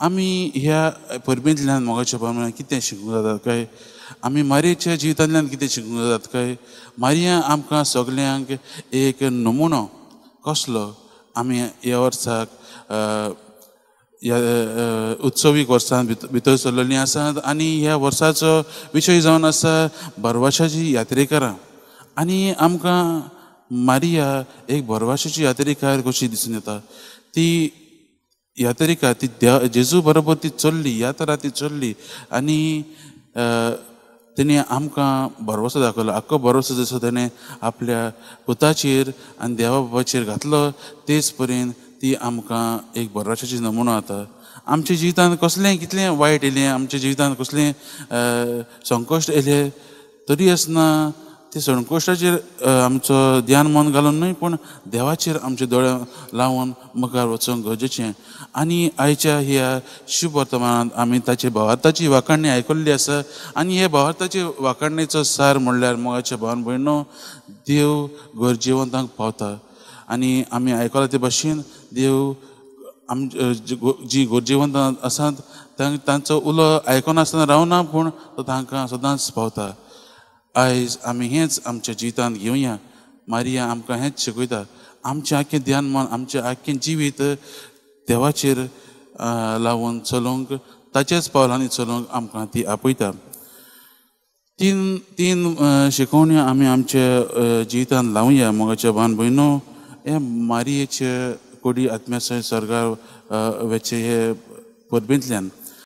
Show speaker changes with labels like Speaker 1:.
Speaker 1: आमी ह्या परबेंतल्यान मोगाच्या प्रमाणान कितें शिकूंक जाता काय, आमी मारयेच्या जिवितांतल्यान कितें शिकूंक जाता काय, मारया आमकां सगल्यांक एक नमुनो कसलो आमी ह्या वर्साक ह्या उत्सवीक वर्सान भितर सरलेलीं आसात. आनी ह्या वर्साचो विशय जावन आसा बरवाशाची यात्रेकारां. आनी आमकां मारिया एक बरवाशाची यात्रेकार कशी दिसून येता. ती यात्रेकार ती जेजू बरोबर ती चल्ली, यात्रा ती चल्ली आनी तेणे आमकां भरवसो दाखयलो. आख्खो भरवसो जसो तेणें आपल्या पुताचेर आनी देवा बाबाचेर घातलो तेच परेन ती आमकां एक बरवशाची नमुनो जाता. आमच्या जिवितांत कसलेंय कितलें वायट येयलें, आमच्या जिवितांत कसलें संकश्ट येयलें तरी आसतना ते संकश्टाचेर आमचो ध्यान मन घालून न्हय, पूण देवाचेर आमचे दोळे लावन मुखार वचूंक गरजेचें. आनी आयच्या ह्या शुभ वर्तमानांत आमी ताचे भावार्थाची वाखाणणी आयकल्ली आसा. आनी हे भावार्थाचे वाखाणणेचो सार म्हणल्यार मोगाच्या भावन भयणो, देव गरजेवंतांक पावता. आनी आमी आयकलां ते भाशेन देव जी गरजेवंतां आसात तांचो उलो आयकनासतना रावना, पूण तो तांकां सदांच पावता. आयज आमी हेंच आमच्या जिवितांत घेवया. मारिया आमकां हेंच शिकयता. आमचें आख्खें ध्यान मन, आमचें आख्खें जिवीत देवाचेर लावून चलोवंक, ताच्याच पावलांनी चलोवंक आमकां ती आपयता. तीन शिकोवण्यो आमी आमच्या जिवितांत लावया. मोगाच्या भावन भयणो, हे मारियेचे कोडी आत्म्याचो स्वर्गार वेचे हे परबेंतल्यान